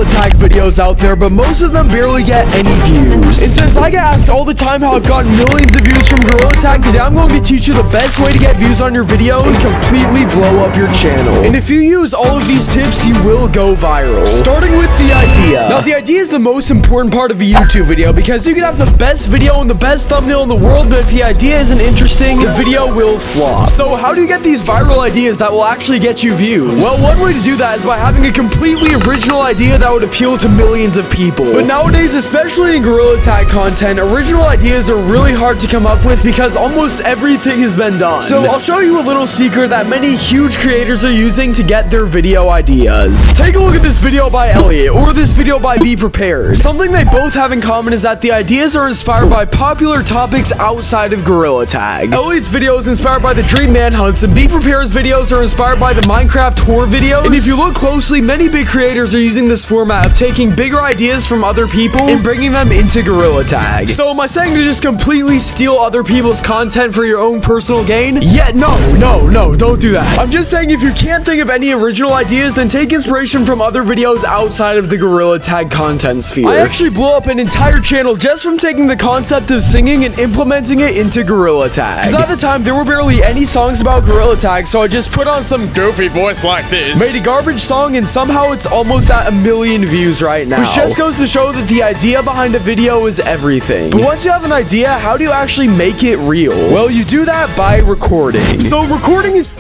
Gorilla Tag videos out there, but most of them barely get any views. And since I get asked all the time how I've gotten millions of views from Gorilla Tag, today I'm going to teach you the best way to get views on your videos and completely blow up your channel. And if you use all of these tips, you will go viral. Starting with the idea. Now, the idea is the most important part of a YouTube video because you can have the best video and the best thumbnail in the world, but if the idea isn't interesting, the video will flop. So how do you get these viral ideas that will actually get you views? Well, one way to do that is by having a completely original idea that would appeal to millions of people. But nowadays, especially in Gorilla Tag content, original ideas are really hard to come up with because almost everything has been done. So I'll show you a little secret that many huge creators are using to get their video ideas. Take a look at this video by Elliot or this video by Be Prepared. Something they both have in common is that the ideas are inspired by popular topics outside of Gorilla Tag. Elliot's video is inspired by the Dream Manhunts, and Be Prepared's videos are inspired by the Minecraft horror videos. And if you look closely, many big creators are using this format of taking bigger ideas from other people and bringing them into Gorilla Tag. So am I saying to just completely steal other people's content for your own personal gain? Yeah, no, don't do that. I'm just saying if you can't think of any original ideas, then take inspiration from other videos outside of the Gorilla Tag content sphere. I actually blew up an entire channel just from taking the concept of singing and implementing it into Gorilla Tag. Because at the time, there were barely any songs about Gorilla Tag, so I just put on some goofy voice like this, made a garbage song, and somehow it's almost at 1 million views right now. Which just goes to show that the idea behind a video is everything. But once you have an idea, how do you actually make it real? Well, you do that by recording. So recording is...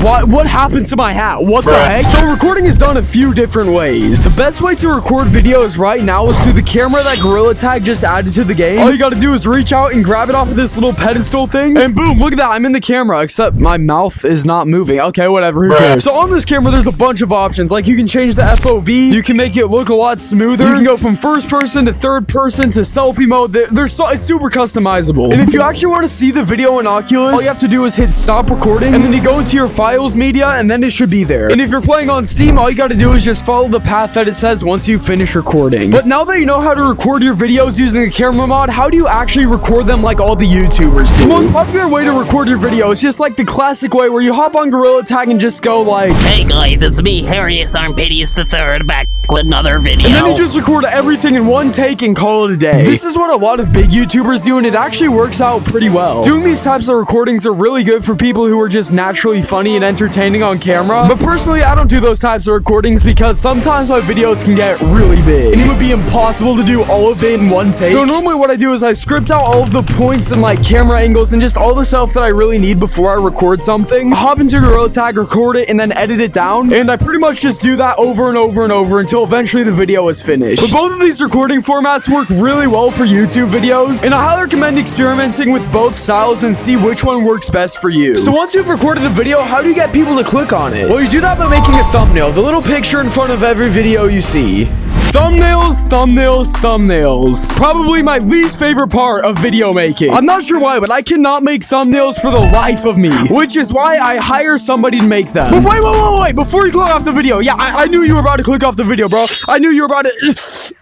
What happened to my hat? What the heck? So recording is done a few different ways. The best way to record videos right now is through the camera that Gorilla Tag just added to the game. All you gotta do is reach out and grab it off of this little pedestal thing, and boom, look at that, I'm in the camera, except my mouth is not moving. Okay, whatever, who cares? So on this camera, there's a bunch of options. Like, you can change the FOV, you can make it look a lot smoother, you can go from first person to third person to selfie mode. It's super customizable. And if you actually want to see the video in Oculus, all you have to do is hit stop recording, and then you go into your files media, and then it should be there. And if you're playing on Steam, all you gotta do is just follow the path that it says once you finish recording. But now that you know how to record your videos using a camera mod, how do you actually record them like all the YouTubers do? The most popular way to record your video is just like the classic way where you hop on Gorilla Tag and just go like, "Hey guys, it's me, Harrius Armpitius III, back with another video." And then you just record everything in one take and call it a day. This is what a lot of big YouTubers do, and it actually works out pretty well. Doing these types of recordings are really good for people who are just naturally funny and entertaining on camera. But personally, I don't do those types of recordings because sometimes my videos can get really big, and it would be impossible to do all of it in one take. So normally what I do is I script out all of the points and like camera angles and just all the stuff that I really need before I record something. I hop into Gorilla Tag, record it, and then edit it down. And I pretty much just do that over and over and over until eventually the video is finished. But both of these recording formats work really well for YouTube videos, and I highly recommend experimenting with both styles and see which one works best for you. So once you've recorded the video, how do you get people to click on it? Well, you do that by making a thumbnail, the little picture in front of every video you see. Thumbnails. Probably my least favorite part of video making. I'm not sure why, but I cannot make thumbnails for the life of me, which is why I hire somebody to make them. But wait, before you click off the video, yeah, I knew you were about to click off the video, bro. I knew you were about to...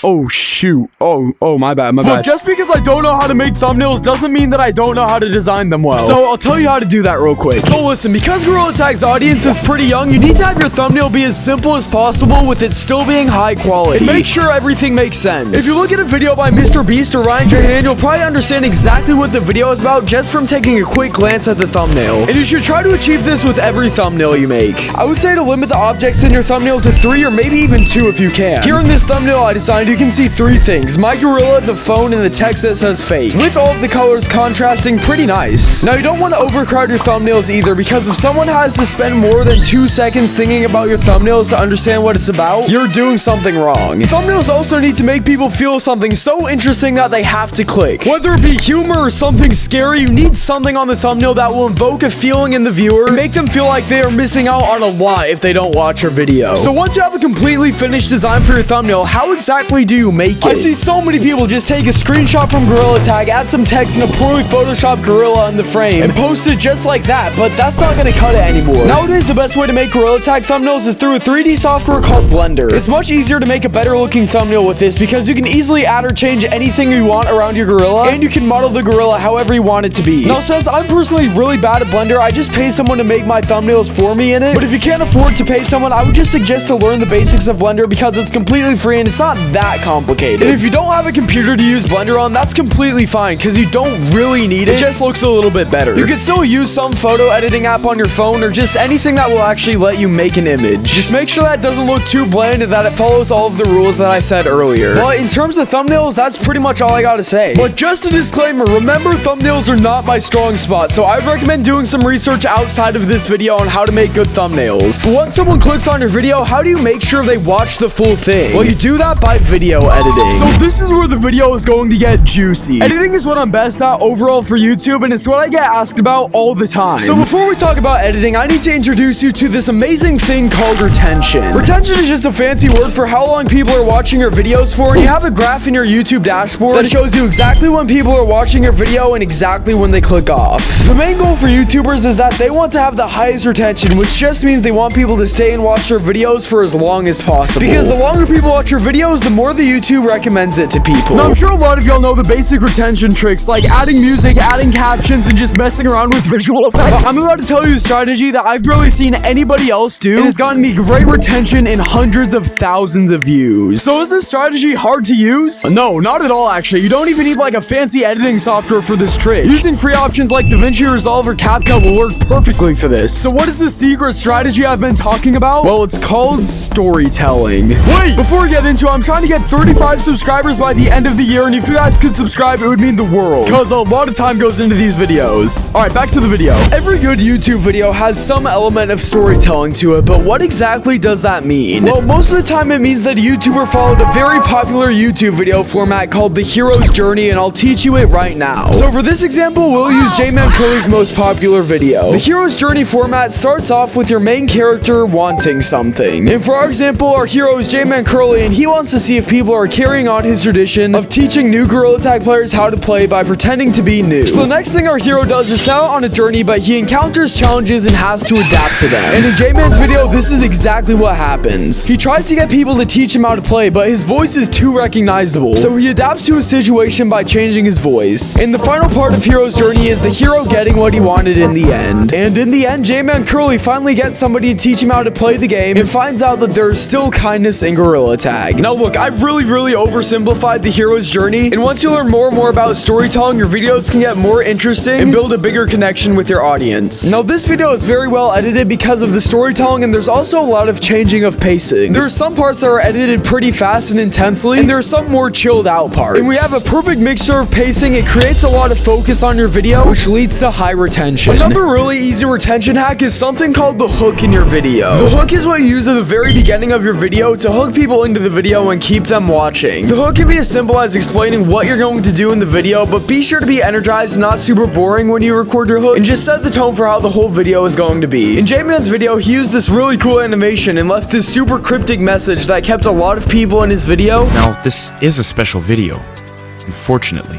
Oh, shoot. Oh, my bad. But just because I don't know how to make thumbnails doesn't mean that I don't know how to design them well. So I'll tell you how to do that real quick. So listen, because Gorilla Tag's audience is pretty young, you need to have your thumbnail be as simple as possible with it still being high quality. And make sure everything makes sense. If you look at a video by Mr. Beast or Ryan J. you'll probably understand exactly what the video is about just from taking a quick glance at the thumbnail. And you should try to achieve this with every thumbnail you make. I would say to limit the objects in your thumbnail to 3 or maybe even 2 if you can. Here in this thumbnail I designed, you can see 3 things: my gorilla, the phone, and the text that says fake, with all of the colors contrasting pretty nice. Now you don't want to overcrowd your thumbnails either, because if someone has to spend more than 2 seconds thinking about your thumbnails to understand what it's about, you're doing something wrong. Thumbnails also need to make people feel something so interesting that they have to click. Whether it be humor or something scary, you need something on the thumbnail that will invoke a feeling in the viewer and make them feel like they are missing out on a lot if they don't watch your video. So once you have a completely finished design for your thumbnail, how exactly do you make it? I see so many people just take a screenshot from Gorilla Tag, add some text and a poorly photoshopped gorilla in the frame, and post it just like that, but that's not gonna cut it anymore. Nowadays, the best way to make Gorilla Tag thumbnails is through a 3D software called Blender. It's much easier easier to make a better looking thumbnail with this because you can easily add or change anything you want around your gorilla, and you can model the gorilla however you want it to be. Now, since I'm personally really bad at Blender, I just pay someone to make my thumbnails for me in it. But if you can't afford to pay someone, I would just suggest to learn the basics of Blender because it's completely free and it's not that complicated. And if you don't have a computer to use Blender on, that's completely fine because you don't really need it. It just looks a little bit better. You can still use some photo editing app on your phone or just anything that will actually let you make an image. Just make sure that doesn't look too bland and that it follows all of the rules that I said earlier. But in terms of thumbnails, that's pretty much all I gotta say. But just a disclaimer, remember thumbnails are not my strong spot, so I'd recommend doing some research outside of this video on how to make good thumbnails. Once someone clicks on your video, how do you make sure they watch the full thing? Well, you do that by video editing. So this is where the video is going to get juicy. Editing is what I'm best at overall for YouTube, and it's what I get asked about all the time. So before we talk about editing, I need to introduce you to this amazing thing called retention. Retention is just a fancy word for how long people are watching your videos for, and you have a graph in your YouTube dashboard that shows you exactly when people are watching your video and exactly when they click off. The main goal for YouTubers is that they want to have the highest retention, which just means they want people to stay and watch their videos for as long as possible. Because the longer people watch your videos, the more the YouTube recommends it to people. Now, I'm sure a lot of y'all know the basic retention tricks like adding music, adding captions, and just messing around with visual effects. But I'm about to tell you a strategy that I've barely seen anybody else do, and has gotten me great retention and hundreds of thousands of views. So is this strategy hard to use? No, not at all actually. You don't even need like a fancy editing software for this trick. Using free options like DaVinci Resolve or CapCut will work perfectly for this. So what is the secret strategy I've been talking about? Well, it's called storytelling. Wait, before we get into it, I'm trying to get 35 subscribers by the end of the year, and if you guys could subscribe, it would mean the world, because a lot of time goes into these videos. Alright, back to the video. Every good YouTube video has some element of storytelling to it, but what exactly does that mean? Well, most of the time it means that a YouTuber followed a very popular YouTube video format called the hero's journey, and I'll teach you it right now. So for this example, we'll use jmancurly's most popular video. The hero's journey format starts off with your main character wanting something. And for our example, our hero is jmancurly, and he wants to see if people are carrying on his tradition of teaching new Gorilla Tag players how to play by pretending to be new. So the next thing our hero does is set out on a journey, but he encounters challenges and has to adapt to them. And in J-Man's video, this is exactly what happens. He tries to get people to teach him how to play, but his voice is too recognizable. So he adapts to a situation by changing his voice. And the final part of Hero's journey is the hero getting what he wanted in the end. And in the end, jmancurly finally gets somebody to teach him how to play the game and finds out that there's still kindness in Gorilla Tag. Now look, I've really oversimplified the hero's journey, and once you learn more and more about storytelling, your videos can get more interesting and build a bigger connection with your audience. Now this video is very well edited because of the storytelling, and there's also a lot of changing of pacing. There are some parts that are edited pretty fast and intensely, and there are some more chilled out parts. And we have a perfect mixture of pacing. It creates a lot of focus on your video, which leads to high retention. Another really easy retention hack is something called the hook in your video. The hook is what you use at the very beginning of your video to hook people into the video and keep them watching. The hook can be as simple as explaining what you're going to do in the video, but be sure to be energized and not super boring when you record your hook, and just set the tone for how the whole video is going to be. In J-Man's video, he used this really cool animation and left this super cryptic message that kept a lot of people in his video. Now, this is a special video. Unfortunately,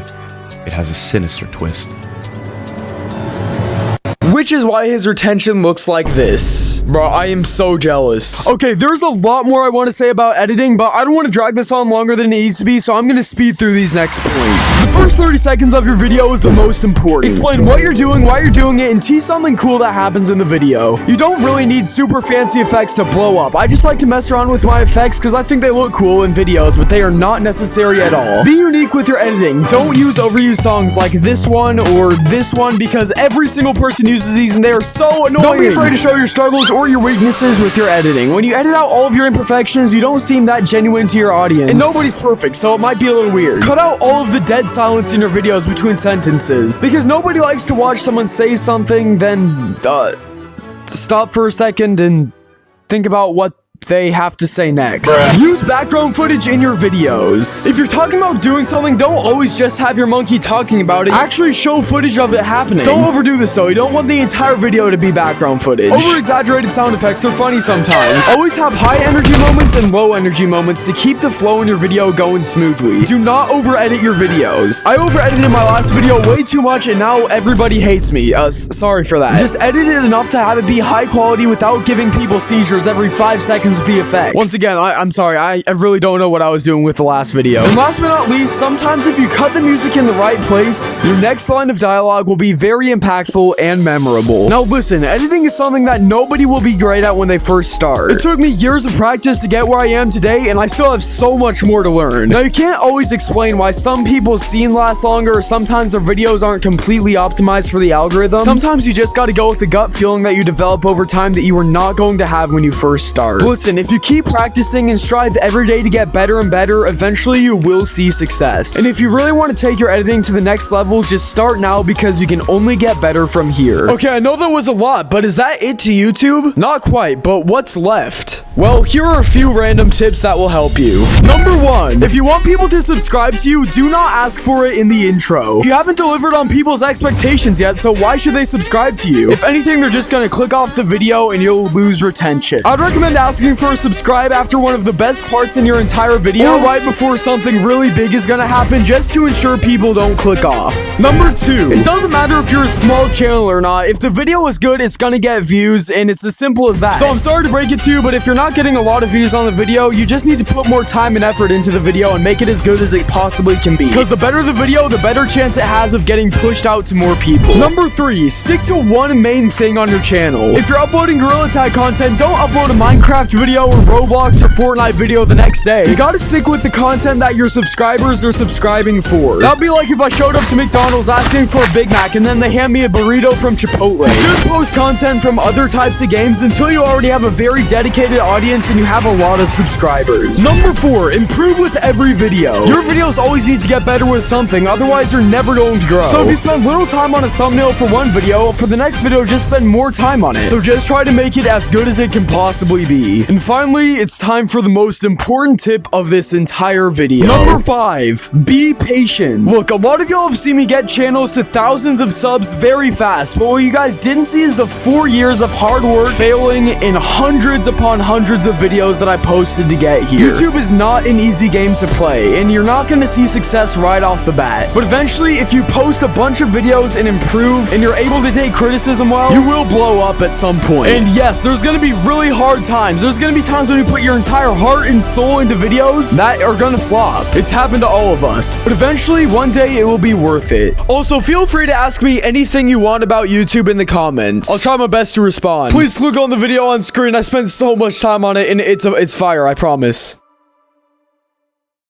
it has a sinister twist. Which is why his retention looks like this. Bro, I am so jealous. Okay, there's a lot more I want to say about editing, but I don't want to drag this on longer than it needs to be, so I'm going to speed through these next points. The first 30 seconds of your video is the most important. Explain what you're doing, why you're doing it, and tease something cool that happens in the video. You don't really need super fancy effects to blow up. I just like to mess around with my effects because I think they look cool in videos, but they are not necessary at all. Be unique with your editing. Don't use overused songs like this one or this one, because every single person uses these and they are so annoying. Don't be afraid to show your struggles or your weaknesses with your editing. When you edit out all of your imperfections, you don't seem that genuine to your audience. And nobody's perfect, so it might be a little weird. Cut out all of the dead silence in your videos between sentences, because nobody likes to watch someone say something, then stop for a second and think about what they have to say next. Use background footage in your videos. If you're talking about doing something, don't always just have your monkey talking about it. Actually show footage of it happening. Don't overdo this though. You don't want the entire video to be background footage. Over-exaggerated sound effects are funny sometimes. Always have high energy moments and low energy moments to keep the flow in your video going smoothly. Do not over-edit your videos. I over-edited my last video way too much and now everybody hates me. Sorry for that. Just edit it enough to have it be high quality without giving people seizures every 5 seconds seconds with the effects. Once again, I'm sorry, I really don't know what I was doing with the last video. And last but not least, sometimes if you cut the music in the right place, your next line of dialogue will be very impactful and memorable. Now listen, editing is something that nobody will be great at when they first start. It took me years of practice to get where I am today, and I still have so much more to learn. Now you can't always explain why some people's scene lasts longer, or sometimes their videos aren't completely optimized for the algorithm. Sometimes you just gotta go with the gut feeling that you develop over time that you are not going to have when you first start. But listen, if you keep practicing and strive every day to get better and better, eventually you will see success. And if you really want to take your editing to the next level, just start now because you can only get better from here. Okay, I know that was a lot, but is that it to YouTube? Not quite, but what's left? Well, here are a few random tips that will help you. Number 1, if you want people to subscribe to you, do not ask for it in the intro. You haven't delivered on people's expectations yet, so why should they subscribe to you? If anything, they're just gonna click off the video and you'll lose retention. I'd recommend asking for a subscribe after one of the best parts in your entire video, or right before something really big is gonna happen, just to ensure people don't click off. Number 2, it doesn't matter if you're a small channel or not. If the video is good, it's gonna get views, and it's as simple as that. So I'm sorry to break it to you, but if you're not getting a lot of views on the video, you just need to put more time and effort into the video and make it as good as it possibly can be. Because the better the video, the better chance it has of getting pushed out to more people. Number 3, stick to one main thing on your channel. If you're uploading Gorilla Tag content, don't upload a Minecraft video or Roblox or Fortnite video the next day. You gotta stick with the content that your subscribers are subscribing for. That'd be like if I showed up to McDonald's asking for a Big Mac and then they hand me a burrito from Chipotle. You should post content from other types of games until you already have a very dedicated audience and you have a lot of subscribers. Number 4, improve with every video. Your videos always need to get better with something, otherwise you're never going to grow. So if you spend little time on a thumbnail for one video, for the next video just spend more time on it. So just try to make it as good as it can possibly be. And finally, it's time for the most important tip of this entire video. Number 5, be patient. Look, a lot of y'all have seen me get channels to thousands of subs very fast, but what you guys didn't see is the 4 years of hard work, failing in hundreds upon hundreds of videos that I posted to get here. YouTube is not an easy game to play, and you're not going to see success right off the bat. But eventually, if you post a bunch of videos and improve, and you're able to take criticism well, you will blow up at some point. And yes, there's going to be really hard times. There's going to be times when you put your entire heart and soul into videos that are going to flop. It's happened to all of us. But eventually, one day, it will be worth it. Also, feel free to ask me anything you want about YouTube in the comments. I'll try my best to respond. Please click on the video on screen. I spent so much time on it, and it's fire, I promise.